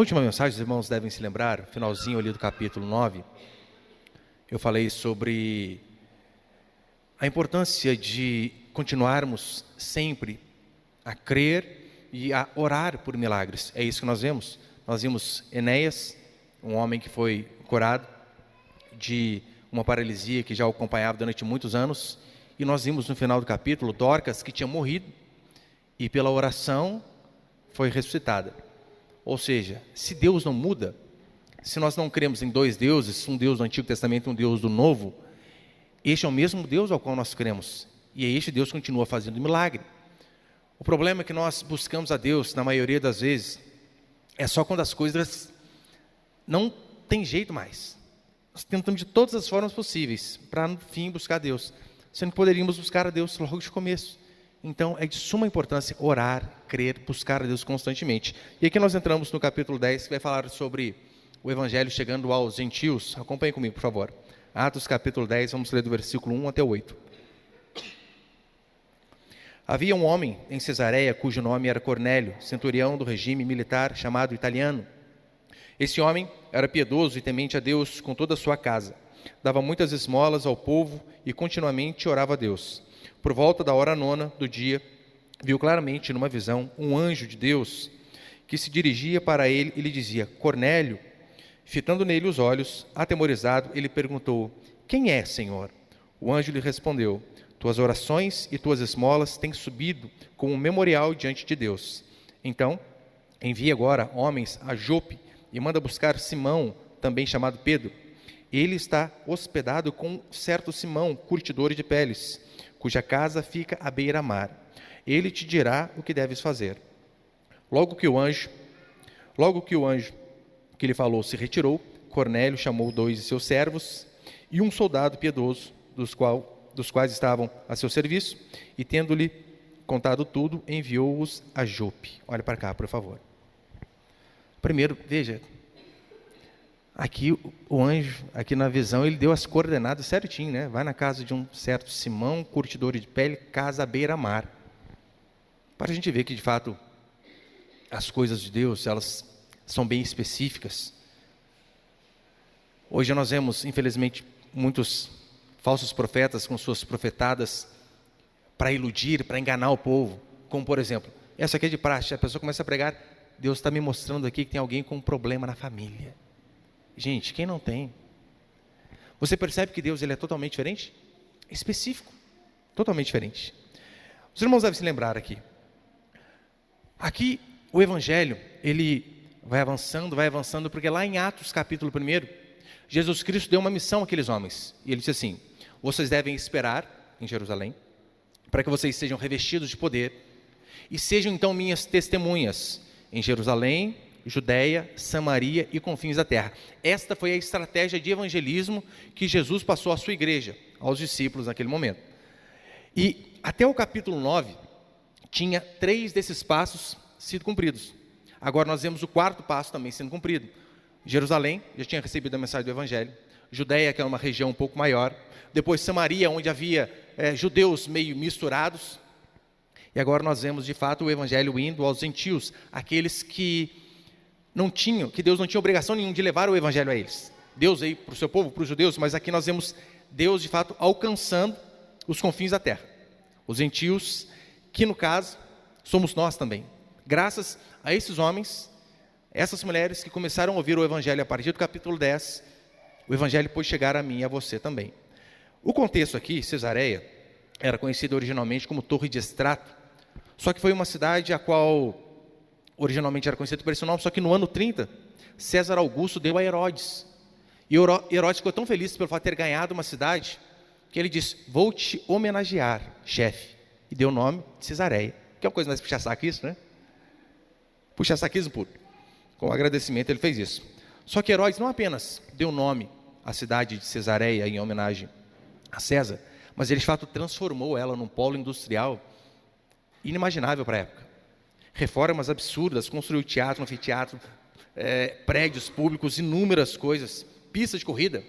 última mensagem, os irmãos devem se lembrar, finalzinho ali do capítulo 9, eu falei sobre a importância de continuarmos sempre a crer e a orar por milagres. É isso que nós vemos. Nós vimos Enéas, um homem que foi curado de uma paralisia que já o acompanhava durante muitos anos. E nós vimos no final do capítulo Dorcas, que tinha morrido e pela oração foi ressuscitada. Ou seja, se Deus não muda, se nós não cremos em dois deuses, um Deus do Antigo Testamento e um Deus do Novo, este é o mesmo Deus ao qual nós cremos. E este Deus continua fazendo milagre. O problema é que nós buscamos a Deus, na maioria das vezes, é só quando as coisas não tem jeito mais. Nós tentamos de todas as formas possíveis para, no fim, buscar a Deus. Sendo que poderíamos buscar a Deus logo de começo. Então, é de suma importância orar, crer, buscar a Deus constantemente. E aqui nós entramos no capítulo 10, que vai falar sobre o Evangelho chegando aos gentios. Acompanhe comigo, por favor. Atos capítulo 10, vamos ler do versículo 1 até o 8. Havia um homem em Cesareia, cujo nome era Cornélio, centurião do regime militar chamado Italiano. Esse homem era piedoso e temente a Deus com toda a sua casa. Dava muitas esmolas ao povo e continuamente orava a Deus. Por volta da hora 9ª do dia, viu claramente numa visão um anjo de Deus que se dirigia para ele e lhe dizia: Cornélio. Fitando nele os olhos, atemorizado, ele perguntou: Quem é, Senhor? O anjo lhe respondeu: Tuas orações e tuas esmolas têm subido como um memorial diante de Deus. Então, envia agora homens a Jope e manda buscar Simão, também chamado Pedro. Ele está hospedado com certo Simão, curtidor de peles, cuja casa fica à beira-mar. Ele te dirá o que deves fazer. Logo que o anjo que lhe falou se retirou, Cornélio chamou 2 de seus servos e um soldado piedoso, dos quais estavam a seu serviço, e tendo-lhe contado tudo, enviou-os a Jope. Olha para cá, por favor. Primeiro, veja, aqui o anjo, aqui na visão, ele deu as coordenadas certinho, né? Vai na casa de um certo Simão, curtidor de pele, casa à beira-mar. Para a gente ver que, de fato, as coisas de Deus, elas são bem específicas. Hoje nós vemos, infelizmente, muitos falsos profetas com suas profetadas para iludir, para enganar o povo. Como, por exemplo, essa aqui é de praxe, a pessoa começa a pregar: Deus está me mostrando aqui que tem alguém com um problema na família. Gente, quem não tem? Você percebe que Deus ele é totalmente diferente? Específico, totalmente diferente. Os irmãos devem se lembrar aqui. Aqui o Evangelho, ele vai avançando, porque lá em Atos capítulo 1, Jesus Cristo deu uma missão àqueles homens. E ele disse assim: vocês devem esperar em Jerusalém, para que vocês sejam revestidos de poder, e sejam então minhas testemunhas em Jerusalém, Judeia, Samaria e confins da terra. Esta foi a estratégia de evangelismo que Jesus passou à sua igreja, aos discípulos naquele momento. E até o capítulo 9, tinha 3 desses passos sido cumpridos. Agora nós vemos o 4º passo também sendo cumprido. Jerusalém já tinha recebido a mensagem do Evangelho. Judeia, que é uma região um pouco maior. Depois Samaria, onde havia judeus meio misturados. E agora nós vemos de fato o Evangelho indo aos gentios, aqueles que Deus não tinha obrigação nenhuma de levar o Evangelho a eles. Deus veio para o seu povo, para os judeus, mas aqui nós vemos Deus de fato alcançando os confins da terra. Os gentios, que no caso somos nós também. Graças a esses homens, essas mulheres que começaram a ouvir o Evangelho a partir do capítulo 10, o Evangelho pôde chegar a mim e a você também. O contexto aqui, Cesareia, era conhecido originalmente como Torre de Estrato, só que foi uma cidade a qual originalmente era conhecida por esse nome, só que no ano 30, César Augusto deu a Herodes. E Herodes ficou tão feliz pelo fato de ter ganhado uma cidade, que ele disse: vou te homenagear, chefe. E deu o nome de Cesareia. Que é uma coisa mais puxa-saco isso, né? Puxa-saquismo puro. Com agradecimento ele fez isso. Só que Herodes não apenas deu nome à cidade de Cesareia em homenagem a César, mas ele de fato transformou ela num polo industrial inimaginável para a época. Reformas absurdas, construiu teatro, anfiteatro, prédios públicos, inúmeras coisas, pistas de corrida,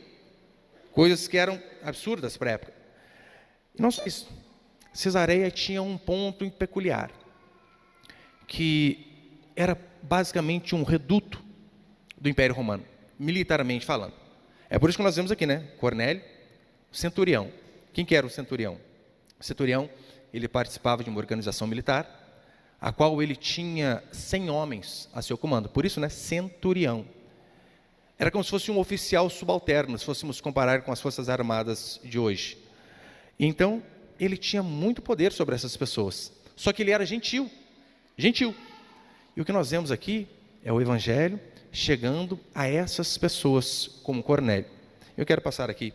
coisas que eram absurdas para a época. E não só isso, Cesareia tinha um ponto peculiar, que era basicamente um reduto do Império Romano, militarmente falando. É por isso que nós vemos aqui, né? Cornélio, centurião. Quem que era o centurião? O centurião, ele participava de uma organização militar, a qual ele tinha 100 homens a seu comando. Por isso, né? Centurião. Era como se fosse um oficial subalterno, se fôssemos comparar com as Forças Armadas de hoje. Então, ele tinha muito poder sobre essas pessoas. Só que ele era gentil. Gentil. E o que nós vemos aqui é o Evangelho chegando a essas pessoas, como Cornélio. Eu quero passar aqui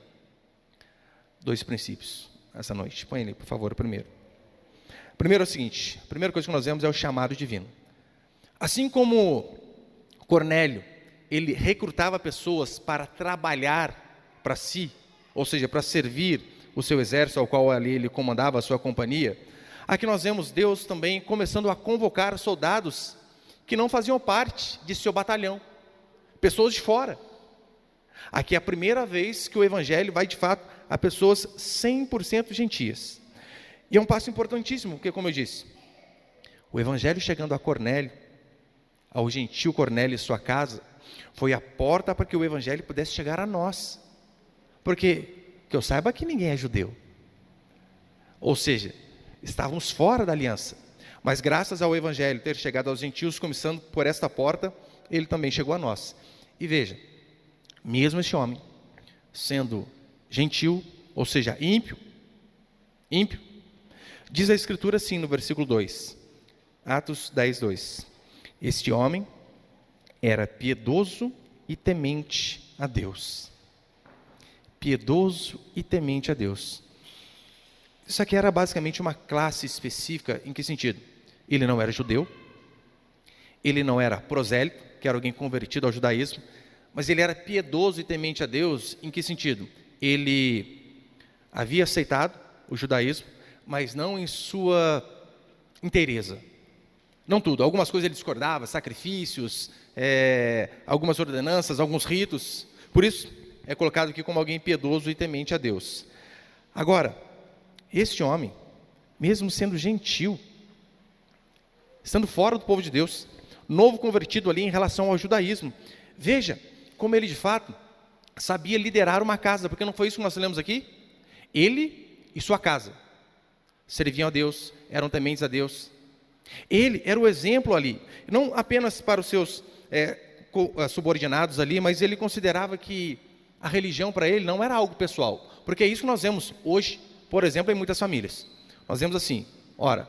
2 princípios essa noite. Põe ele, por favor, primeiro. Primeiro é o seguinte, a primeira coisa que nós vemos é o chamado divino. Assim como Cornélio, ele recrutava pessoas para trabalhar para si, ou seja, para servir o seu exército, ao qual ali ele comandava a sua companhia, aqui nós vemos Deus também começando a convocar soldados que não faziam parte de seu batalhão, pessoas de fora. Aqui é a primeira vez que o Evangelho vai de fato a pessoas 100% gentias. E é um passo importantíssimo, porque como eu disse, o Evangelho chegando a Cornélio, ao gentil Cornélio e sua casa, foi a porta para que o Evangelho pudesse chegar a nós. Porque, que eu saiba que ninguém é judeu. Ou seja, estávamos fora da aliança. Mas graças ao Evangelho ter chegado aos gentios, começando por esta porta, ele também chegou a nós. E veja, mesmo este homem, sendo gentil, ou seja, ímpio, diz a Escritura assim no versículo 2, Atos 10, 2. Este homem era piedoso e temente a Deus. Piedoso e temente a Deus. Isso aqui era basicamente uma classe específica, em que sentido? Ele não era judeu, ele não era prosélito, que era alguém convertido ao judaísmo, mas ele era piedoso e temente a Deus, em que sentido? Ele havia aceitado o judaísmo, mas não em sua inteireza. Não tudo, algumas coisas ele discordava, sacrifícios, algumas ordenanças, alguns ritos. Por isso, é colocado aqui como alguém piedoso e temente a Deus. Agora, este homem, mesmo sendo gentil, estando fora do povo de Deus, novo convertido ali em relação ao judaísmo, veja como ele de fato sabia liderar uma casa, porque não foi isso que nós lemos aqui? Ele e sua casa serviam a Deus, eram tementes a Deus. Ele era o exemplo ali, não apenas para os seus subordinados ali, mas ele considerava que a religião para ele não era algo pessoal, porque é isso que nós vemos hoje, por exemplo, em muitas famílias. Nós vemos assim, ora,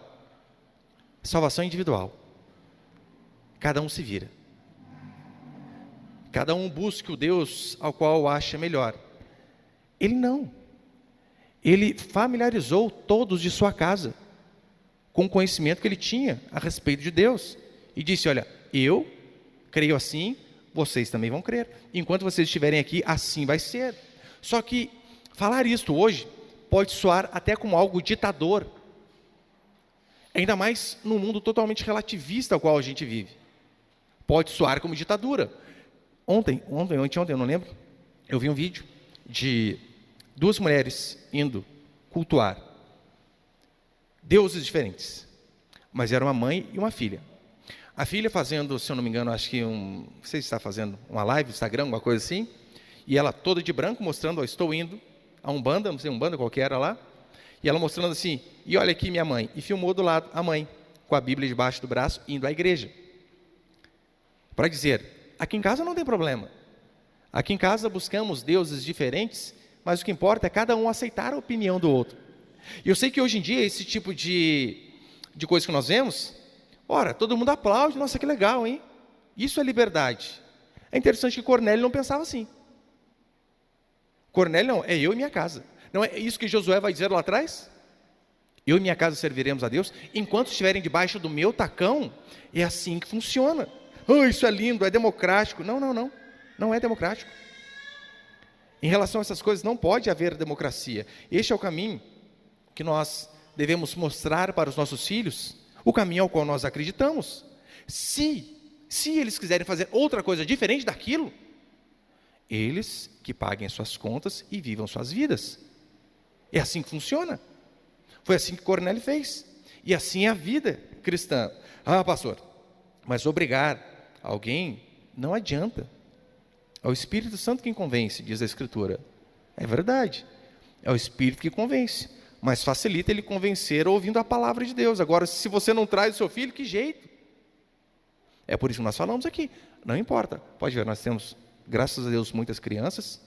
salvação individual, cada um se vira, cada um busca o Deus ao qual acha melhor. Ele não, ele familiarizou todos de sua casa com o conhecimento que ele tinha a respeito de Deus, e disse, olha, eu creio assim, vocês também vão crer, enquanto vocês estiverem aqui, assim vai ser. Só que falar isto hoje pode soar até como algo ditador, ainda mais num mundo totalmente relativista ao qual a gente vive. Pode soar como ditadura. Ontem, eu não lembro, eu vi um vídeo de 2 mulheres indo cultuar deuses diferentes, mas era uma mãe e uma filha. A filha fazendo, se eu não me engano, acho que não sei se está fazendo uma live, Instagram, alguma coisa assim, e ela toda de branco mostrando, estou indo a Umbanda, não sei, Umbanda qualquer era lá, e ela mostrando assim, e olha aqui minha mãe, e filmou do lado a mãe, com a Bíblia debaixo do braço, indo à igreja, para dizer, aqui em casa não tem problema, aqui em casa buscamos deuses diferentes, mas o que importa é cada um aceitar a opinião do outro. E eu sei que hoje em dia, esse tipo de coisa que nós vemos, ora, todo mundo aplaude, nossa, que legal, hein? Isso é liberdade. É interessante que Cornélio não pensava assim. Cornélio não, é eu e minha casa. Não é isso que Josué vai dizer lá atrás? Eu e minha casa serviremos a Deus, enquanto estiverem debaixo do meu tacão, é assim que funciona. Oh, isso é lindo, é democrático. Não, não é democrático. Em relação a essas coisas, não pode haver democracia. Este é o caminho que nós devemos mostrar para os nossos filhos, o caminho ao qual nós acreditamos. Se eles quiserem fazer outra coisa diferente daquilo, eles que paguem as suas contas e vivam suas vidas. É assim que funciona. Foi assim que Cornélio fez. E assim é a vida cristã. Ah, pastor, mas obrigar alguém não adianta. É o Espírito Santo quem convence, diz a Escritura. É verdade. É o Espírito que convence. Mas facilita ele convencer ouvindo a palavra de Deus. Agora, se você não traz o seu filho, que jeito? É por isso que nós falamos aqui. Não importa. Pode ver, nós temos, graças a Deus, muitas crianças.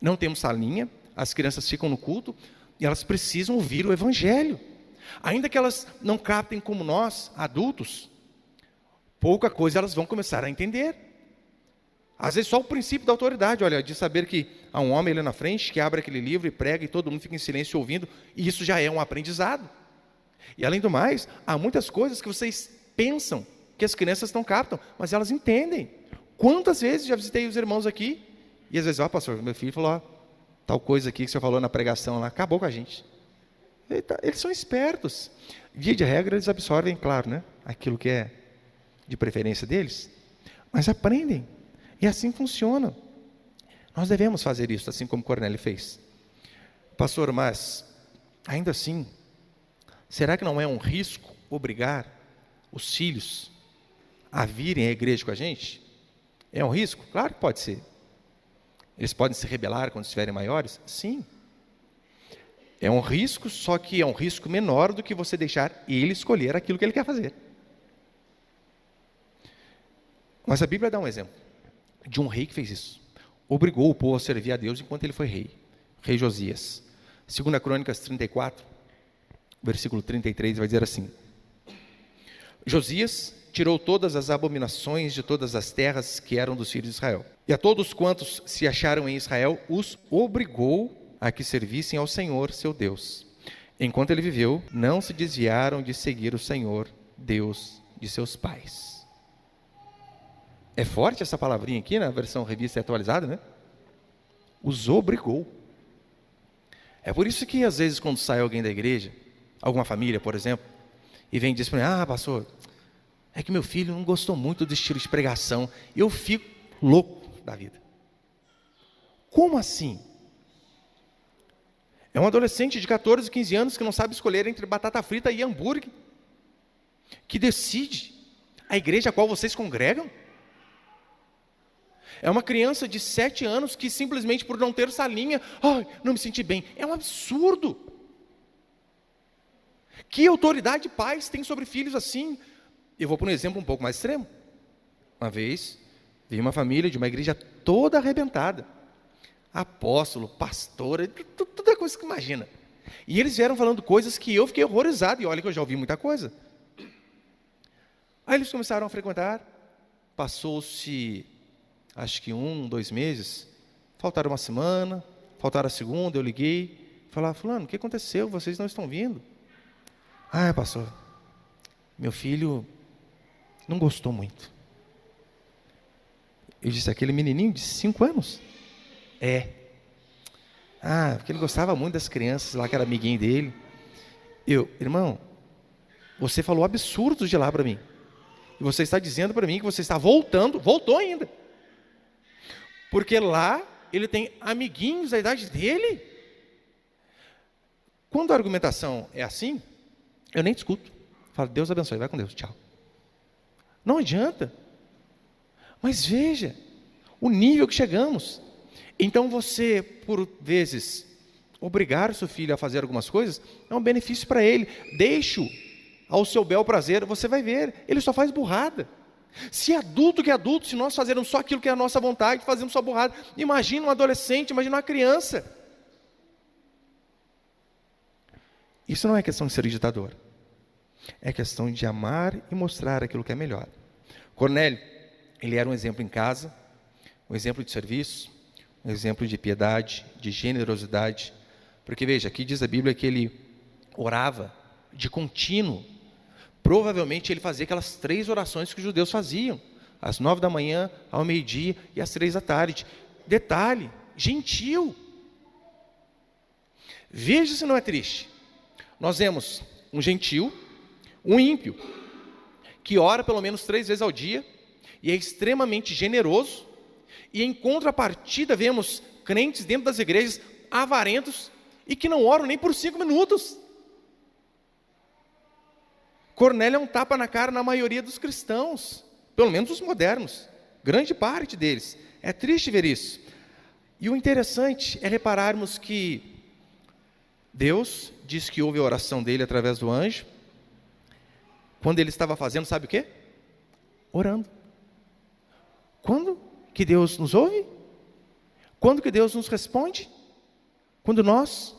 Não temos salinha. As crianças ficam no culto. E elas precisam ouvir o Evangelho. Ainda que elas não captem como nós, adultos, pouca coisa elas vão começar a entender. Às vezes só o princípio da autoridade, olha, de saber que há um homem ali na frente que abre aquele livro e prega e todo mundo fica em silêncio ouvindo, e isso já é um aprendizado. E além do mais, há muitas coisas que vocês pensam que as crianças não captam, mas elas entendem. Quantas vezes já visitei os irmãos aqui, e às vezes, pastor, meu filho falou, tal coisa aqui que você falou na pregação lá, acabou com a gente. Eles são espertos. Via de regra, eles absorvem, claro, né, aquilo que é de preferência deles, mas aprendem. E assim funciona. Nós devemos fazer isso, assim como Cornélio fez. Pastor, mas, ainda assim, será que não é um risco obrigar os filhos a virem à igreja com a gente? É um risco? Claro que pode ser. Eles podem se rebelar quando estiverem maiores? Sim. É um risco, só que é um risco menor do que você deixar ele escolher aquilo que ele quer fazer. Mas a Bíblia dá um exemplo de um rei que fez isso. Obrigou o povo a servir a Deus enquanto ele foi rei. Rei Josias. 2 Crônicas 34, versículo 33, vai dizer assim: Josias tirou todas as abominações de todas as terras que eram dos filhos de Israel. E a todos quantos se acharam em Israel, os obrigou a que servissem ao Senhor, seu Deus. Enquanto ele viveu, não se desviaram de seguir o Senhor, Deus de seus pais. É forte essa palavrinha aqui, na versão revista e atualizada, né? Os obrigou. É por isso que, às vezes, quando sai alguém da igreja, alguma família, por exemplo, e vem e diz para mim, pastor, é que meu filho não gostou muito do estilo de pregação, e eu fico louco da vida. Como assim? É um adolescente de 14, 15 anos que não sabe escolher entre batata frita e hambúrguer, que decide a igreja a qual vocês congregam? É uma criança de 7 anos que simplesmente por não ter salinha, não me senti bem. É um absurdo. Que autoridade pais têm sobre filhos assim? Eu vou por um exemplo um pouco mais extremo. Uma vez, vi uma família de uma igreja toda arrebentada. Apóstolo, pastor, toda coisa que imagina. E eles vieram falando coisas que eu fiquei horrorizado. E olha que eu já ouvi muita coisa. Aí eles começaram a frequentar. Passou-se, acho que 1, 2 meses. Faltaram uma semana, faltaram a segunda, eu liguei. Falei, fulano, o que aconteceu? Vocês não estão vindo? Pastor, meu filho não gostou muito. Eu disse, aquele menininho de 5 anos? Porque ele gostava muito das crianças lá, que era amiguinho dele. Irmão, você falou absurdos de lá para mim. E você está dizendo para mim que você está voltou ainda. Porque lá ele tem amiguinhos da idade dele. Quando a argumentação é assim, eu nem discuto. Falo, Deus abençoe, vai com Deus, tchau. Não adianta. Mas veja, o nível que chegamos. Então você, por vezes, obrigar o seu filho a fazer algumas coisas, é um benefício para ele. Deixe-o ao seu bel prazer, você vai ver, ele só faz burrada. Se adulto que adulto, se nós fazermos só aquilo que é a nossa vontade, fazemos só burrada. Imagina um adolescente, imagina uma criança. Isso não é questão de ser ditador. É questão de amar e mostrar aquilo que é melhor. Cornélio, ele era um exemplo em casa, um exemplo de serviço, um exemplo de piedade, de generosidade. Porque veja, aqui diz a Bíblia que ele orava de contínuo. Provavelmente ele fazia aquelas 3 orações que os judeus faziam, às 9 da manhã, ao meio-dia e às 3 da tarde. Detalhe, gentil. Veja se não é triste. Nós vemos um gentil, um ímpio, que ora pelo menos 3 vezes ao dia, e é extremamente generoso, e em contrapartida vemos crentes dentro das igrejas, avarentos, e que não oram nem por 5 minutos. Cornélio é um tapa na cara na maioria dos cristãos, pelo menos os modernos, grande parte deles, É triste ver isso. E o interessante é repararmos que Deus diz que ouve a oração dele através do anjo, quando ele estava fazendo, sabe o quê? Orando. Quando que Deus nos ouve? Quando que Deus nos responde? Quando nós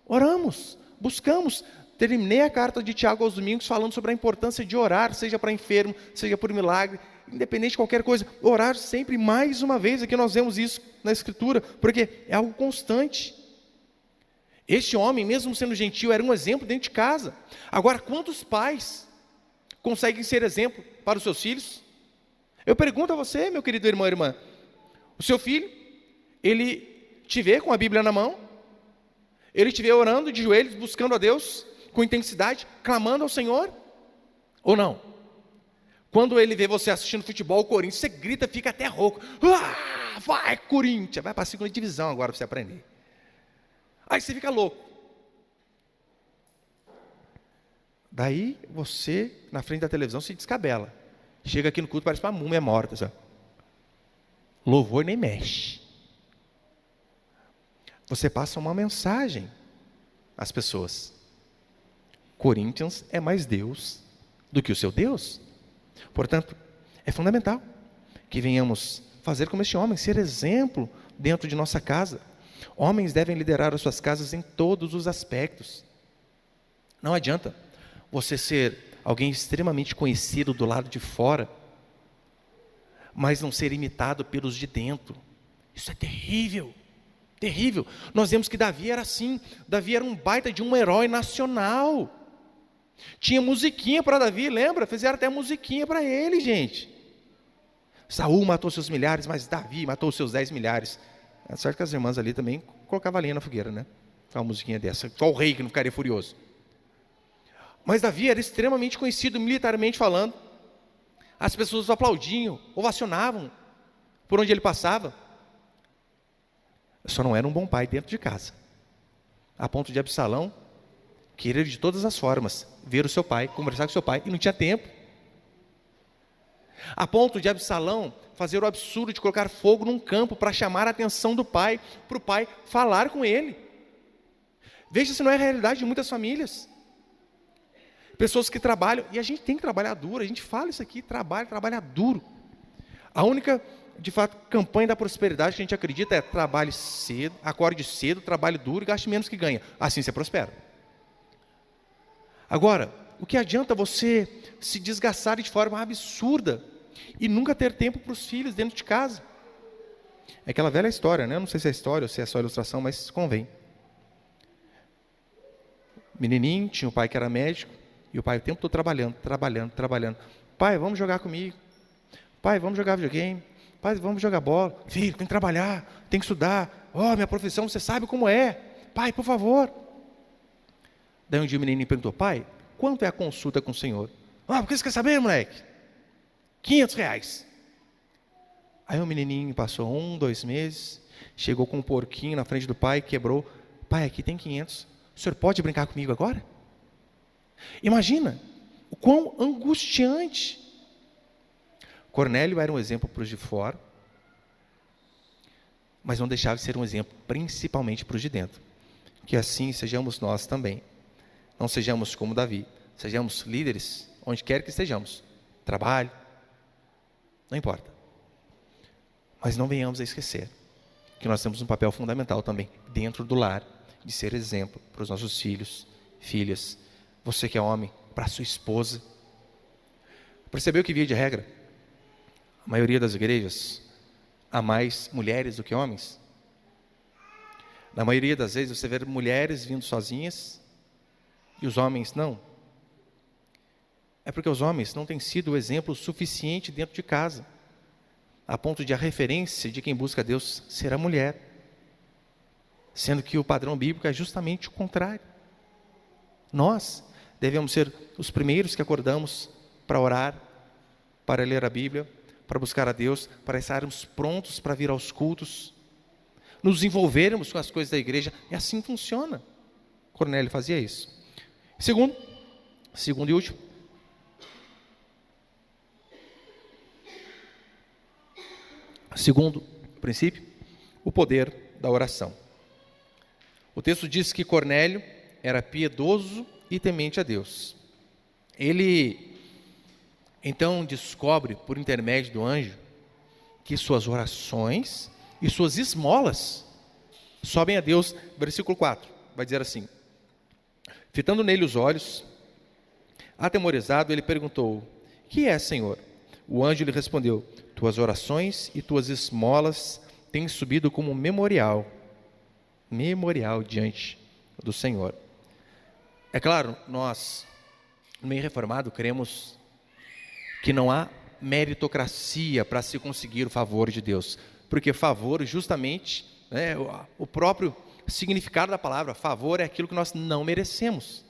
oramos, buscamos. Terminei a carta de Tiago aos domingos falando sobre a importância de orar, seja para enfermo, seja por milagre, independente de qualquer coisa, orar sempre, mais uma vez. Aqui nós vemos isso na Escritura, porque é algo constante. Este homem, mesmo sendo gentil, era um exemplo dentro de casa. Agora, quantos pais conseguem ser exemplo para os seus filhos? Eu pergunto a você, meu querido irmão e irmã, o seu filho, ele te vê com a Bíblia na mão? Ele te vê orando de joelhos, buscando a Deus, com intensidade, clamando ao Senhor? Ou não? Quando ele vê você assistindo futebol, o Corinthians, você grita, fica até rouco. Ah, vai, Corinthians! Vai para a segunda divisão agora para você aprender. Aí você fica louco. Daí você, na frente da televisão, se descabela. Chega aqui no culto, parece uma múmia morta. Sabe? Louvor nem mexe. Você passa uma mensagem às pessoas. Corinthians é mais Deus do que o seu Deus. Portanto, é fundamental que venhamos fazer como este homem, ser exemplo dentro de nossa casa. Homens devem liderar as suas casas em todos os aspectos. Não adianta você ser alguém extremamente conhecido do lado de fora, mas não ser imitado pelos de dentro. Isso é terrível, terrível. Nós vemos que Davi era assim. Davi era um baita de um herói nacional. Tinha musiquinha para Davi, lembra? Fizeram até musiquinha para ele, gente. Saul matou seus milhares, mas Davi matou seus 10 milhares. É certo que as irmãs ali também colocavam lenha na fogueira, né? Uma musiquinha dessa. Só o rei que não ficaria furioso. Mas Davi era extremamente conhecido militarmente falando. As pessoas o aplaudiam, ovacionavam por onde ele passava. Só não era um bom pai dentro de casa. A ponto de Absalão querer de todas as formas ver o seu pai, conversar com o seu pai, e não tinha tempo. A ponto de Absalão fazer o absurdo de colocar fogo num campo para chamar a atenção do pai, para o pai falar com ele. Veja se não é a realidade de muitas famílias. Pessoas que trabalham, e a gente tem que trabalhar duro, a gente fala isso aqui, trabalha duro. A única, de fato, campanha da prosperidade que a gente acredita é trabalhe cedo, acorde cedo, trabalhe duro e gaste menos que ganha. Assim você prospera. Agora, o que adianta você se desgastar de forma absurda e nunca ter tempo para os filhos dentro de casa? É aquela velha história, né? Eu não sei se é história ou se é só ilustração, mas convém. Menininho, tinha um pai que era médico, e o pai o tempo todo trabalhando. Pai, vamos jogar comigo. Pai, vamos jogar videogame. Pai, vamos jogar bola. Filho, tem que trabalhar, tem que estudar. Minha profissão, você sabe como é. Pai, por favor. Daí um dia o menininho perguntou: pai, quanto é a consulta com o senhor? Por que você quer saber, moleque? R$500. Aí o menininho passou 1, 2 meses, chegou com um porquinho na frente do pai, quebrou. Pai, aqui tem 500. O senhor pode brincar comigo agora? Imagina o quão angustiante. Cornélio era um exemplo para os de fora, mas não deixava de ser um exemplo principalmente para os de dentro. Que assim sejamos nós também. Não sejamos como Davi, sejamos líderes onde quer que estejamos. Trabalho, não importa. Mas não venhamos a esquecer que nós temos um papel fundamental também dentro do lar, de ser exemplo para os nossos filhos, filhas. Você que é homem, para a sua esposa. Percebeu que, via de regra, a maioria das igrejas há mais mulheres do que homens? Na maioria das vezes você vê mulheres vindo sozinhas e os homens não. É porque os homens não têm sido o exemplo suficiente dentro de casa, a ponto de a referência de quem busca Deus ser a mulher, sendo que o padrão bíblico é justamente o contrário. Nós devemos ser os primeiros que acordamos para orar, para ler a Bíblia, para buscar a Deus, para estarmos prontos para vir aos cultos, nos envolvermos com as coisas da igreja, e assim funciona. Cornélio fazia isso. Segundo e último, princípio, o poder da oração. O texto diz que Cornélio era piedoso e temente a Deus. Ele, então, descobre, por intermédio do anjo, que suas orações e suas esmolas sobem a Deus. Versículo 4, vai dizer assim: fitando nele os olhos, atemorizado, ele perguntou: que é, Senhor? O anjo lhe respondeu: tuas orações e tuas esmolas têm subido como memorial diante do Senhor. É claro, nós, no meio reformado, cremos que não há meritocracia para se conseguir o favor de Deus, porque favor, justamente, né, o próprio significado da palavra favor é aquilo que nós não merecemos.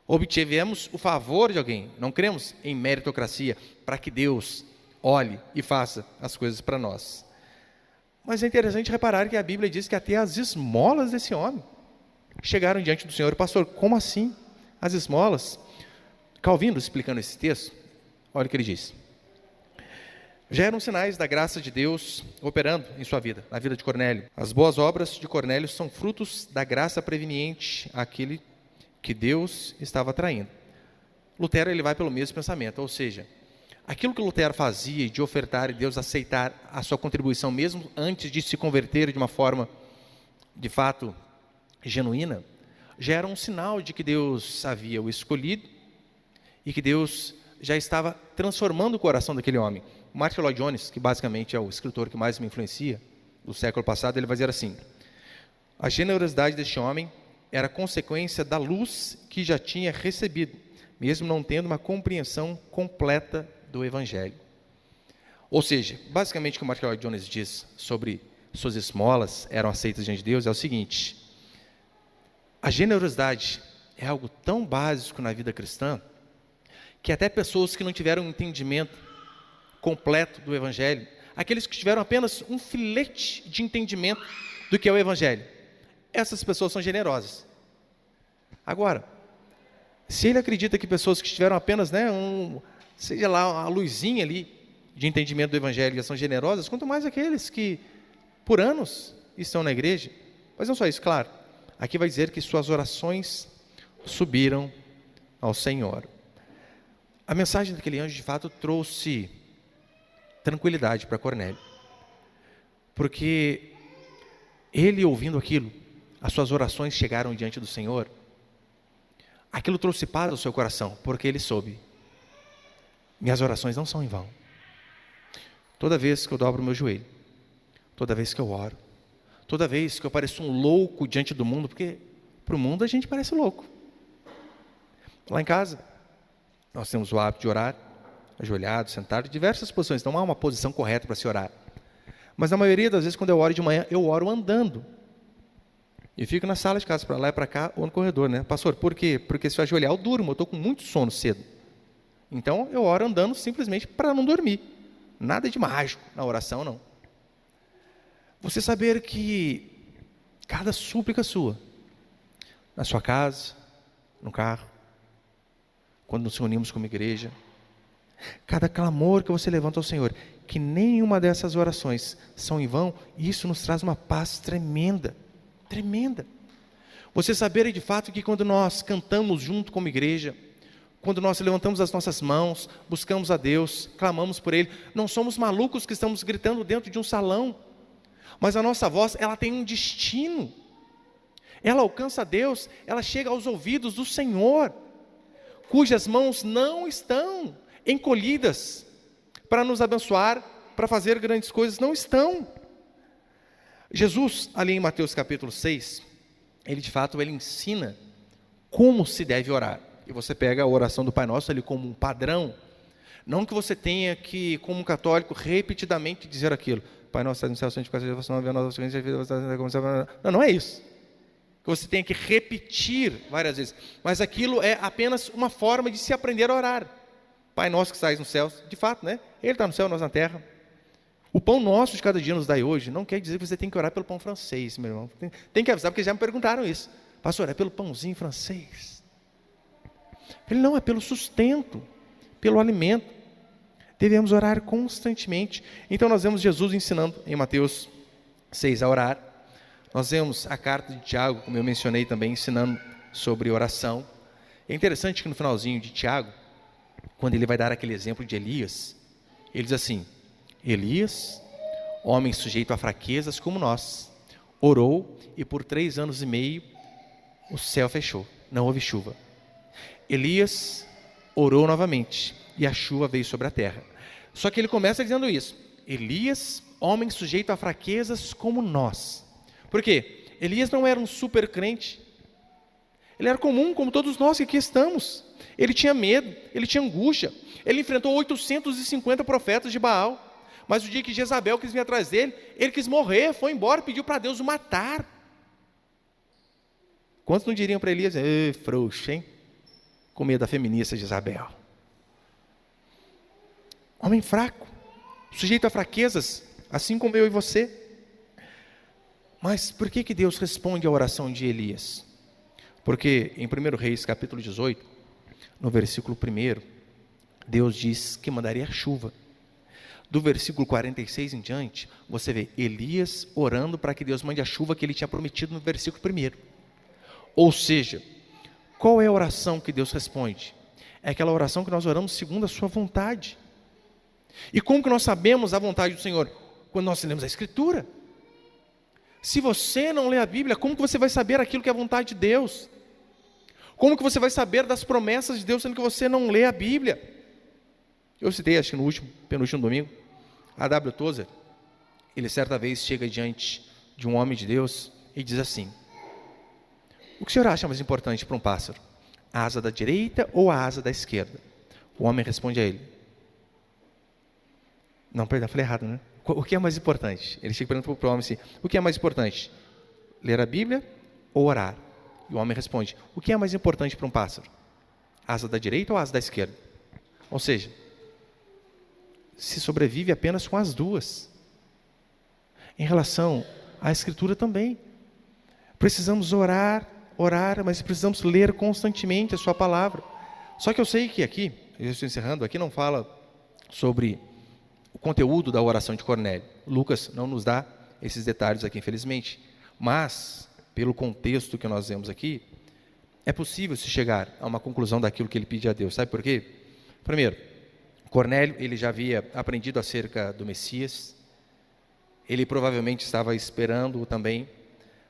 Obtivemos o favor de alguém, não cremos em meritocracia para que Deus olhe e faça as coisas para nós. Mas é interessante reparar que a Bíblia diz que até as esmolas desse homem chegaram diante do Senhor. Pastor, como assim as esmolas? Calvino, explicando esse texto, olha o que ele diz: já eram sinais da graça de Deus operando em sua vida, na vida de Cornélio. As boas obras de Cornélio são frutos da graça preveniente àquele que Deus estava atraindo. Lutero, ele vai pelo mesmo pensamento, ou seja, aquilo que Lutero fazia de ofertar e Deus aceitar a sua contribuição, mesmo antes de se converter de uma forma, de fato, genuína, já era um sinal de que Deus havia o escolhido e que Deus já estava transformando o coração daquele homem. Martin Lloyd Jones, que basicamente é o escritor que mais me influencia do século passado, ele vai dizer assim: a generosidade deste homem era consequência da luz que já tinha recebido, mesmo não tendo uma compreensão completa do Evangelho. Ou seja, basicamente o que o Martin Lloyd Jones diz sobre suas esmolas eram aceitas diante de Deus é o seguinte: a generosidade é algo tão básico na vida cristã que até pessoas que não tiveram um entendimento completo do Evangelho, aqueles que tiveram apenas um filete de entendimento do que é o Evangelho, essas pessoas são generosas. Agora, se ele acredita que pessoas que tiveram apenas, seja lá, a luzinha ali de entendimento do Evangelho já são generosas, quanto mais aqueles que por anos estão na igreja. Mas não só isso, claro, aqui vai dizer que suas orações subiram ao Senhor. A mensagem daquele anjo, de fato, trouxe tranquilidade para Cornélio, porque ele, ouvindo aquilo, as suas orações chegaram diante do Senhor, aquilo trouxe paz ao seu coração, porque ele soube: minhas orações não são em vão. Toda vez que eu dobro o meu joelho, toda vez que eu oro, toda vez que eu pareço um louco diante do mundo, porque para o mundo a gente parece louco. Lá em casa, nós temos o hábito de orar ajoelhado, sentado, diversas posições, não há uma posição correta para se orar. Mas na maioria das vezes, quando eu oro de manhã, eu oro andando. E fico na sala de casa, para lá e para cá, ou no corredor, né? Pastor, por quê? Porque se eu ajoelhar, eu durmo, eu estou com muito sono cedo. Então, eu oro andando simplesmente para não dormir. Nada de mágico na oração, não. Você saber que cada súplica sua, na sua casa, no carro, quando nos reunimos como igreja, cada clamor que você levanta ao Senhor, que nenhuma dessas orações são em vão, e isso nos traz uma paz tremenda, tremenda. Você saber de fato que quando nós cantamos junto como igreja, quando nós levantamos as nossas mãos, buscamos a Deus, clamamos por Ele, não somos malucos que estamos gritando dentro de um salão, mas a nossa voz, ela tem um destino, ela alcança a Deus, ela chega aos ouvidos do Senhor, cujas mãos não estão encolhidas para nos abençoar, para fazer grandes coisas, não estão. Jesus, ali em Mateus capítulo 6, ele de fato, ele ensina como se deve orar. E você pega a oração do Pai Nosso ali como um padrão, não que você tenha que, como um católico, repetidamente dizer aquilo: Pai Nosso, no céu, santificado seja o vosso nome, não é isso. Que você tenha que repetir várias vezes, mas aquilo é apenas uma forma de se aprender a orar. Pai Nosso que estais nos céus, de fato, né? Ele está no céu, nós na terra. O pão nosso de cada dia nos dai hoje, não quer dizer que você tem que orar pelo pão francês, meu irmão. Tem que avisar, porque já me perguntaram isso. Pastor, é pelo pãozinho francês? Ele não, é pelo sustento, pelo alimento. devemos orar constantemente. Então nós vemos Jesus ensinando em Mateus 6 a orar. Nós vemos a carta de Tiago, como eu mencionei também, ensinando sobre oração. É interessante que no finalzinho de Tiago, quando ele vai dar aquele exemplo de Elias, ele diz assim: Elias, homem sujeito a fraquezas como nós, orou e por 3 anos e meio o céu fechou, não houve chuva. Elias orou novamente e a chuva veio sobre a terra. Só que ele começa dizendo isso: Elias, homem sujeito a fraquezas como nós. Por quê? Elias não era um super crente. Ele era comum, como todos nós que aqui estamos. Ele tinha medo, ele tinha angústia. Ele enfrentou 850 profetas de Baal. Mas o dia que Jezabel quis vir atrás dele, ele quis morrer, foi embora, pediu para Deus o matar. Quantos não diriam para Elias: frouxo, hein? Com medo da feminista Jezabel. Homem fraco, sujeito a fraquezas, assim como eu e você. Mas por que Deus responde à oração de Elias? Porque em 1 Reis, capítulo 18, no versículo 1, Deus diz que mandaria chuva. Do versículo 46 em diante, você vê Elias orando para que Deus mande a chuva que ele tinha prometido no versículo 1. Ou seja, qual é a oração que Deus responde? É aquela oração que nós oramos segundo a sua vontade. E como que nós sabemos a vontade do Senhor? Quando nós lemos a Escritura. Se você não lê a Bíblia, como que você vai saber aquilo que é a vontade de Deus? Como que você vai saber das promessas de Deus, sendo que você não lê a Bíblia? Eu citei, acho que no penúltimo domingo, a W. Tozer. Ele certa vez chega diante de um homem de Deus e diz assim: o que o senhor acha mais importante para um pássaro? A asa da direita ou a asa da esquerda? O homem responde a ele: não, perdão, falei errado, né? O que é mais importante? Ele chega e pergunta para o homem assim: o que é mais importante? Ler a Bíblia ou orar? E o homem responde: o que é mais importante para um pássaro? A asa da direita ou a asa da esquerda? Ou seja, se sobrevive apenas com as duas. Em relação à Escritura também. Precisamos orar, mas precisamos ler constantemente a sua palavra. Só que eu sei que aqui, eu estou encerrando, aqui não fala sobre o conteúdo da oração de Cornélio. Lucas não nos dá esses detalhes aqui, infelizmente. Mas, pelo contexto que nós vemos aqui, é possível se chegar a uma conclusão daquilo que ele pede a Deus. Sabe por quê? Primeiro, Cornélio, ele já havia aprendido acerca do Messias. Ele provavelmente estava esperando também.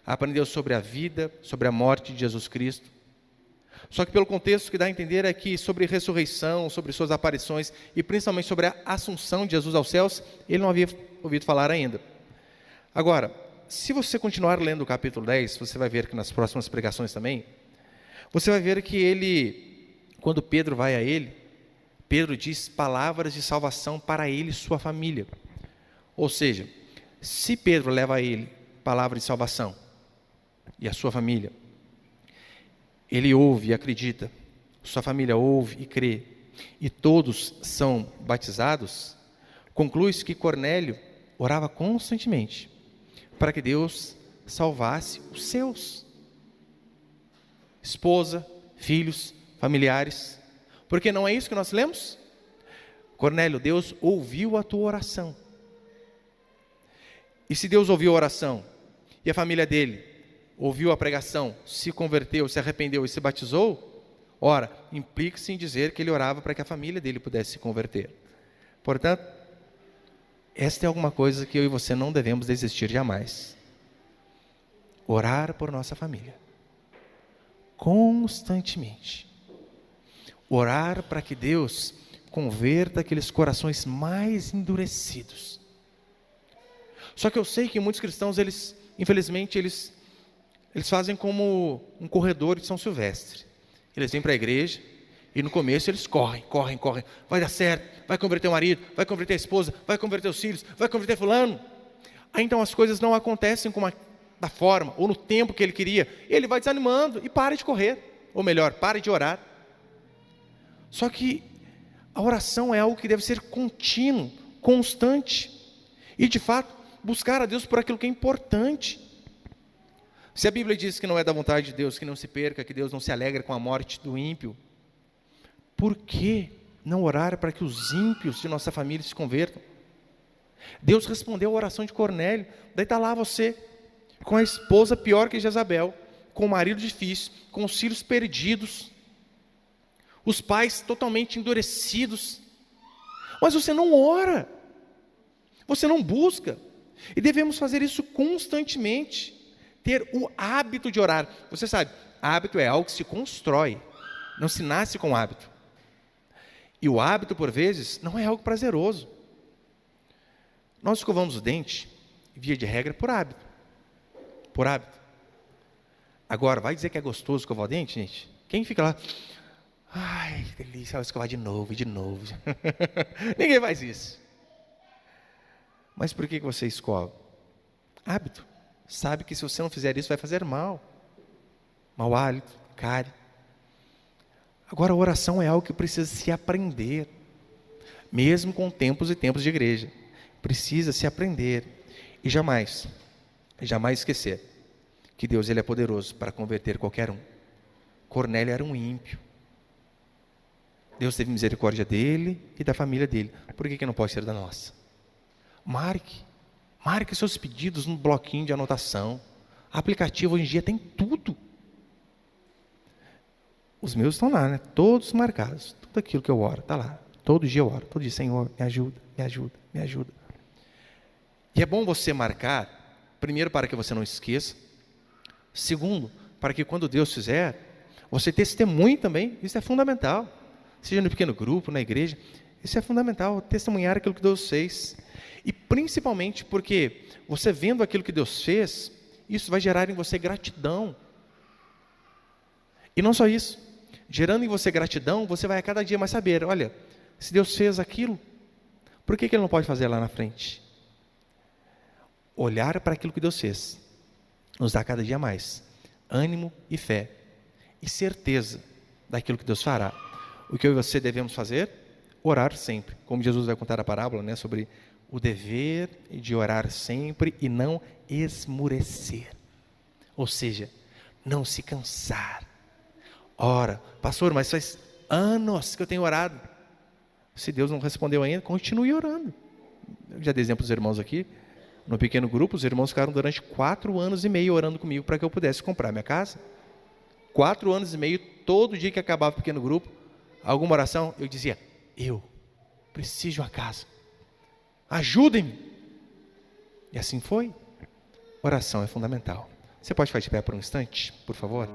Aprendeu sobre a vida, sobre a morte de Jesus Cristo. Só que pelo contexto que dá a entender é que sobre ressurreição, sobre suas aparições e principalmente sobre a assunção de Jesus aos céus, ele não havia ouvido falar ainda. Agora, se você continuar lendo o capítulo 10, você vai ver que nas próximas pregações também, você vai ver que ele, quando Pedro vai a ele, Pedro diz palavras de salvação para ele e sua família. Ou seja, se Pedro leva a ele palavra de salvação e a sua família, ele ouve e acredita, sua família ouve e crê, e todos são batizados, conclui-se que Cornélio orava constantemente para que Deus salvasse os seus. Esposa, filhos, familiares. Porque não é isso que nós lemos? Cornélio, Deus ouviu a tua oração. E se Deus ouviu a oração, e a família dele ouviu a pregação, se converteu, se arrependeu e se batizou, ora, implica-se em dizer que ele orava para que a família dele pudesse se converter. Portanto, esta é alguma coisa que eu e você não devemos desistir jamais. Orar por nossa família. Constantemente. Orar para que Deus converta aqueles corações mais endurecidos. Só que eu sei que muitos cristãos, infelizmente, eles fazem como um corredor de São Silvestre. Eles vêm para a igreja e no começo eles correm. Vai dar certo, vai converter o marido, vai converter a esposa, vai converter os filhos, vai converter fulano. Aí então as coisas não acontecem da forma ou no tempo que ele queria. Ele vai desanimando e para de correr. Ou melhor, para de orar. Só que a oração é algo que deve ser contínuo, constante. E de fato, buscar a Deus por aquilo que é importante. Se a Bíblia diz que não é da vontade de Deus que não se perca, que Deus não se alegra com a morte do ímpio, por que não orar para que os ímpios de nossa família se convertam. Deus respondeu a oração de Cornélio. Daí está lá você, com a esposa pior que Jezabel, com o marido difícil, com os filhos perdidos, os pais totalmente endurecidos. Mas você não ora, você não busca. E devemos fazer isso constantemente, ter o hábito de orar. Você sabe, hábito é algo que se constrói, não se nasce com hábito. E o hábito, por vezes, não é algo prazeroso. Nós escovamos o dente, via de regra, por hábito. Por hábito. Agora, vai dizer que é gostoso escovar o dente, gente? Quem fica lá, ai, que delícia, vou escovar de novo e de novo. Ninguém faz isso. Mas por que você escova? Hábito. Sabe que se você não fizer isso, vai fazer mal. Mau hálito, cárie. Agora, a oração é algo que precisa se aprender. Mesmo com tempos e tempos de igreja. Precisa se aprender. E jamais esquecer que Deus ele é poderoso para converter qualquer um. Cornélio era um ímpio. Deus teve misericórdia dele e da família dele. Por que não pode ser da nossa? Marque seus pedidos no bloquinho de anotação. Aplicativo hoje em dia tem tudo. Os meus estão lá, né? Todos marcados. Tudo aquilo que eu oro, está lá. Todo dia eu oro. Todo dia, Senhor, me ajuda, me ajuda, me ajuda. E é bom você marcar, primeiro para que você não esqueça. Segundo, para que quando Deus fizer, você testemunhe também. Isso é fundamental. Seja no pequeno grupo, na igreja. Isso é fundamental, testemunhar aquilo que Deus fez. E principalmente porque você vendo aquilo que Deus fez, isso vai gerar em você gratidão. E não só isso, gerando em você gratidão, você vai a cada dia mais saber, olha, se Deus fez aquilo, por que Ele não pode fazer lá na frente? Olhar para aquilo que Deus fez, nos dá cada dia mais ânimo e fé, e certeza daquilo que Deus fará. O que eu e você devemos fazer? Orar sempre, como Jesus vai contar a parábola, né, sobre o dever de orar sempre e não esmurecer. Ou seja, não se cansar. Ora, pastor, mas faz anos que eu tenho orado. Se Deus não respondeu ainda, continue orando. Eu já dei exemplo dos irmãos aqui. No pequeno grupo, os irmãos ficaram durante 4 anos e meio orando comigo para que eu pudesse comprar minha casa. 4 anos e meio, todo dia que acabava o pequeno grupo, alguma oração, eu dizia, eu preciso de uma casa. Ajudem-me. E assim foi. Oração é fundamental. Você pode ficar de pé por um instante, por favor?